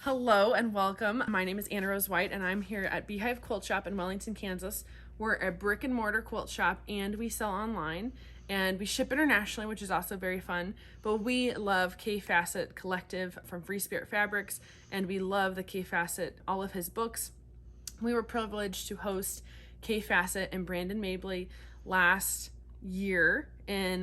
Hello and welcome. My name is Annarose White and I'm here at Beehive Quilt Shop in Wellington, Kansas. We're a brick and mortar quilt shop and we sell online and we ship internationally, which is also very fun. But we love Kaffe Fassett Collective from Free Spirit Fabrics, and we love the Kaffe Fassett, all of his books. We were privileged to host Kaffe Fassett and Brandon Mabley last year,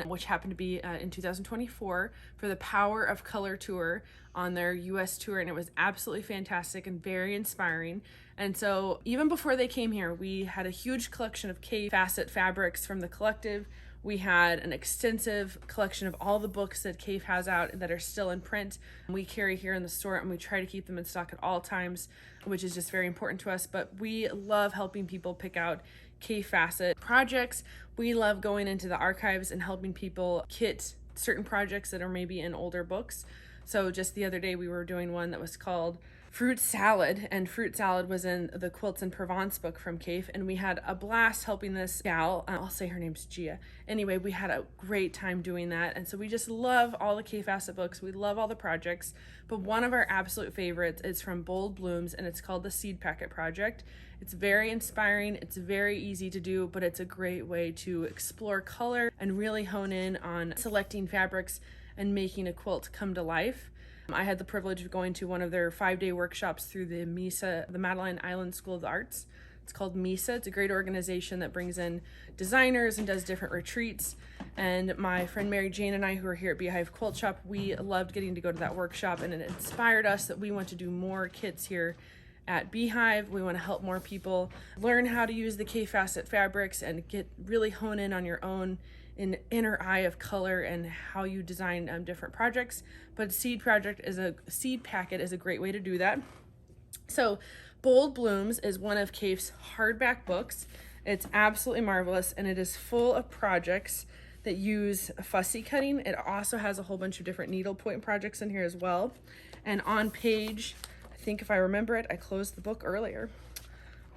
which happened to be in 2024, for the Power of Color tour on their US tour, and it was absolutely fantastic and very inspiring. And so even before they came here, we had a huge collection of Kaffe Fassett fabrics from the collective. We had an extensive collection of all the books that Kaffe has out that are still in print. We carry here in the store and we try to keep them in stock at all times, which is just very important to us. But we love helping people pick out Kaffe Fassett projects. We love going into the archives and helping people kit certain projects that are maybe in older books. So just the other day we were doing one that was called Fruit Salad, and Fruit Salad was in the Quilts in Provence book from Kaffe, and we had a blast helping this gal. I'll say her name's Gia. Anyway, we had a great time doing that, and so we just love all the Kaffe Fassett books. We love all the projects, but one of our absolute favorites is from Bold Blooms, and it's called the Seed Packet Project. It's very inspiring, it's very easy to do, but it's a great way to explore color and really hone in on selecting fabrics and making a quilt come to life. I had the privilege of going to one of their 5-day workshops through the MISA, the Madeline Island School of the Arts. It's called MISA. It's a great organization that brings in designers and does different retreats. And my friend Mary Jane and I, who are here at Beehive Quilt Shop, we loved getting to go to that workshop, and it inspired us that we want to do more kits here at Beehive. We want to help more people learn how to use the Kaffe Fassett fabrics and really hone in on your own inner eye of color and how you design different projects. But Seed Packet is a great way to do that. So Bold Blooms is one of Kaffe's hardback books. It's absolutely marvelous, and it is full of projects that use fussy cutting. It also has a whole bunch of different needlepoint projects in here as well. And on page, I think if I remember it, I closed the book earlier.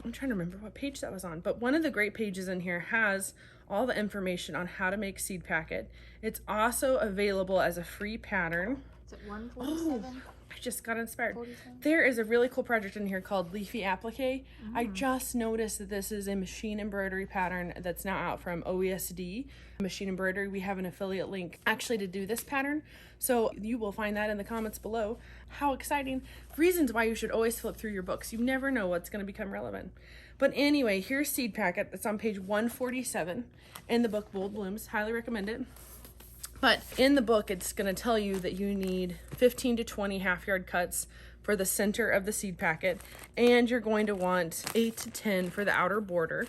I'm trying to remember what page that was on, but one of the great pages in here has all the information on how to make Seed Packet. It's also available as a free pattern. Is it 147? Oh, I just got inspired. 47? There is a really cool project in here called Leafy Applique. I just noticed that this is a machine embroidery pattern that's now out from OESD Machine Embroidery. We have an affiliate link actually to do this pattern, so you will find that in the comments below. How exciting. Reasons why you should always flip through your books. You never know what's going to become relevant. But anyway, here's Seed Packet. It's on page 147 in the book Bold Blooms. Highly recommend it. But in the book, it's going to tell you that you need 15 to 20 half-yard cuts for the center of the seed packet, and you're going to want 8 to 10 for the outer border.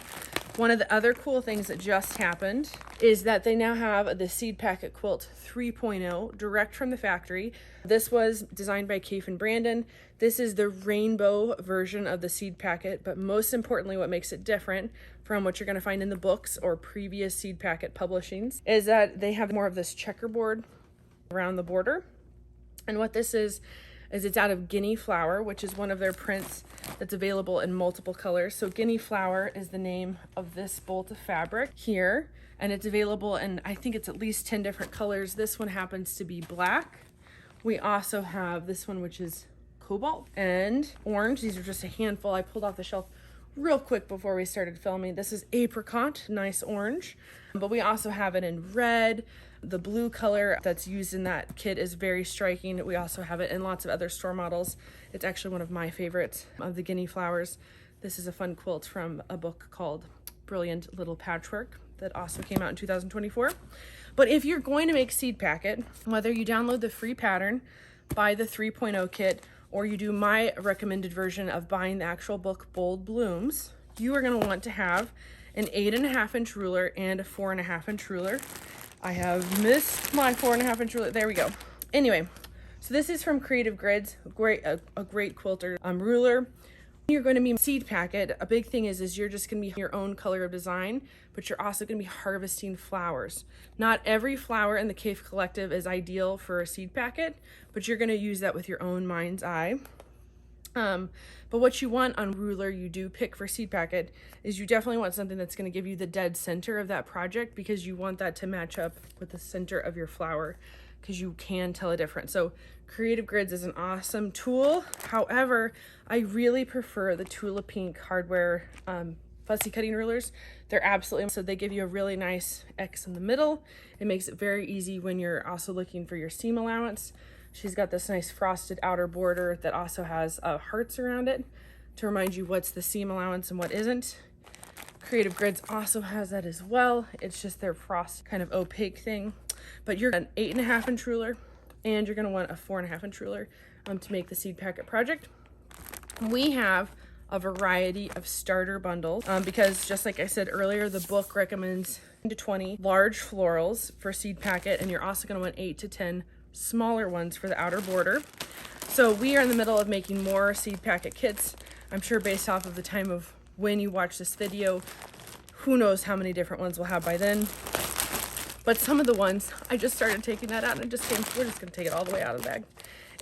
One of the other cool things that just happened is that they now have the Seed Packet Quilt 3.0 direct from the factory. This was designed by Kaffe and Brandon. This is the rainbow version of the Seed Packet, but most importantly, what makes it different from what you're going to find in the books or previous Seed Packet publishings is that they have more of this checkerboard around the border. And what this is it's out of guinea flower, which is one of their prints that's available in multiple colors. So guinea flower is the name of this bolt of fabric here, and it's available in, I think it's at least 10 different colors. This one happens to be black. We also have this one, which is cobalt and orange. These are just a handful I pulled off the shelf real quick before we started filming. This is apricot, nice orange, but we also have it in red. The blue color that's used in that kit is very striking. We also have it in lots of other store models. It's actually one of my favorites of the guinea flowers. This is a fun quilt from a book called Brilliant Little Patchwork that also came out in 2024. But if you're going to make Seed Packet, whether you download the free pattern, buy the 3.0 kit, or you do my recommended version of buying the actual book Bold Blooms, you are going to want to have an 8.5-inch ruler and a 4.5-inch ruler. I have missed my 4.5-inch ruler. There we go. Anyway, so this is from Creative Grids, a great quilter ruler. You're going to be Seed Packet. A big thing is you're just going to be your own color of design, but you're also going to be harvesting flowers. Not every flower in the Kaffe Collective is ideal for a Seed Packet, but you're going to use that with your own mind's eye. But what you want on ruler, you do pick for Seed Packet, is you definitely want something that's going to give you the dead center of that project, because you want that to match up with the center of your flower, because you can tell a difference. So Creative Grids is an awesome tool. However, I really prefer the Tula Pink hardware fussy cutting rulers. They're absolutely, so they give you a really nice X in the middle. It makes it very easy when you're also looking for your seam allowance. She's got this nice frosted outer border that also has hearts around it to remind you what's the seam allowance and what isn't. Creative Grids also has that as well. It's just their frost kind of opaque thing. But you're an 8.5 inch ruler, and you're gonna want a 4.5 inch ruler to make the Seed Packet project. We have a variety of starter bundles because just like I said earlier, the book recommends 10 to 20 large florals for Seed Packet, and you're also gonna want 8 to 10 smaller ones for the outer border. So we are in the middle of making more Seed Packet kits. I'm sure based off of the time of when you watch this video, who knows how many different ones we'll have by then. But some of the ones, I just started taking that out and we're just gonna take it all the way out of the bag.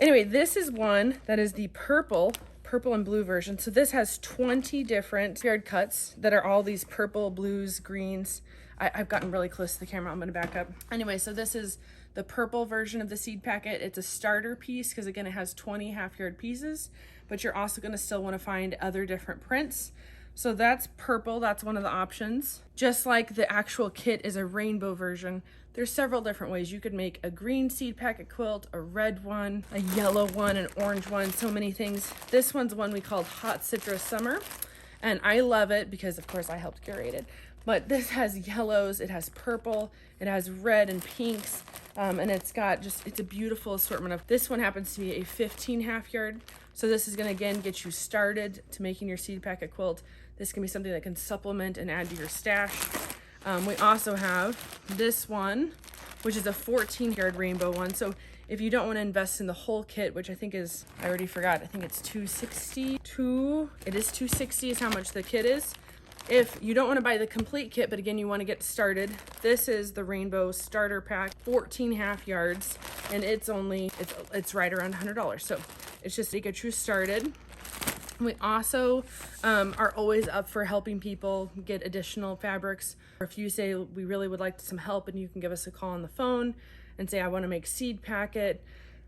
Anyway, this is one that is the purple and blue version. So this has 20 different yard cuts that are all these purple, blues, greens. I've gotten really close to the camera, I'm gonna back up. Anyway, so this is the purple version of the Seed Packet. It's a starter piece because again, it has 20 half-yard pieces, but you're also gonna still wanna find other different prints. So that's purple, that's one of the options. Just like the actual kit is a rainbow version, there's several different ways. You could make a green Seed Packet quilt, a red one, a yellow one, an orange one, so many things. This one's one we called Hot Citrus Summer, and I love it because of course I helped curate it. But this has yellows, it has purple, it has red and pinks, and it's a beautiful assortment of, this one happens to be a 15 half yard. So this is gonna again get you started to making your Seed Packet quilt. This can be something that can supplement and add to your stash. We also have this one, which is a 14 yard rainbow one. So if you don't want to invest in the whole kit, which I think is, I already forgot, I think it's $260. It is $260 is how much the kit is. If you don't want to buy the complete kit, but again, you want to get started, this is the rainbow starter pack, 14 half yards, and it's right around $100. So it's just to get you started. We also are always up for helping people get additional fabrics. Or if you say we really would like some help, and you can give us a call on the phone and say, I want to make Seed Packet.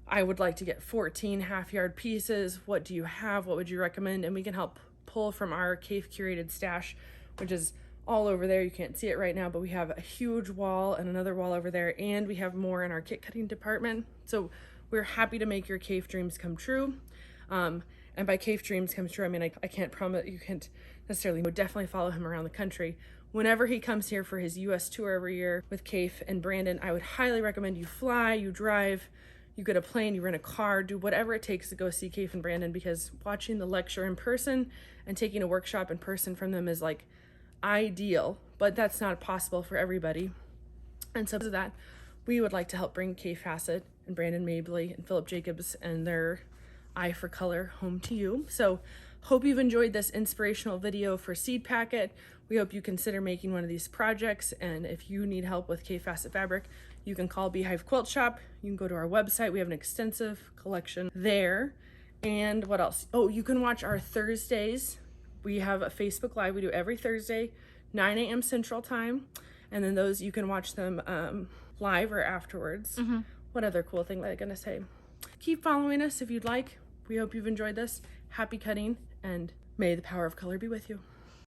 I would like to get 14 half yard pieces. What do you have? What would you recommend? And we can help pull from our Kaffe curated stash, which is all over there. You can't see it right now, but we have a huge wall and another wall over there, and we have more in our kit cutting department. So we're happy to make your Kaffe dreams come true. And by Kaffe dreams come true, I mean, I can't promise, you can't necessarily, but definitely follow him around the country. Whenever he comes here for his US tour every year with Kaffe and Brandon, I would highly recommend you fly, you drive, you get a plane, you rent a car, do whatever it takes to go see Kaffe and Brandon, because watching the lecture in person and taking a workshop in person from them is like ideal, but that's not possible for everybody. And so because of that, we would like to help bring Kaffe Fassett and Brandon Mabley and Philip Jacobs and their eye for color home to you. So hope you've enjoyed this inspirational video for Seed Packet. We hope you consider making one of these projects, and if you need help with Kaffe Fassett fabric, you can call Beehive Quilt Shop. You can go to our website. We have an extensive collection there. And what else? Oh, you can watch our Thursdays. We have a Facebook Live. We do every Thursday, 9 a.m. Central Time. And then those, you can watch them live or afterwards. What other cool thing was I gonna say? Keep following us if you'd like. We hope you've enjoyed this. Happy cutting, and may the power of color be with you.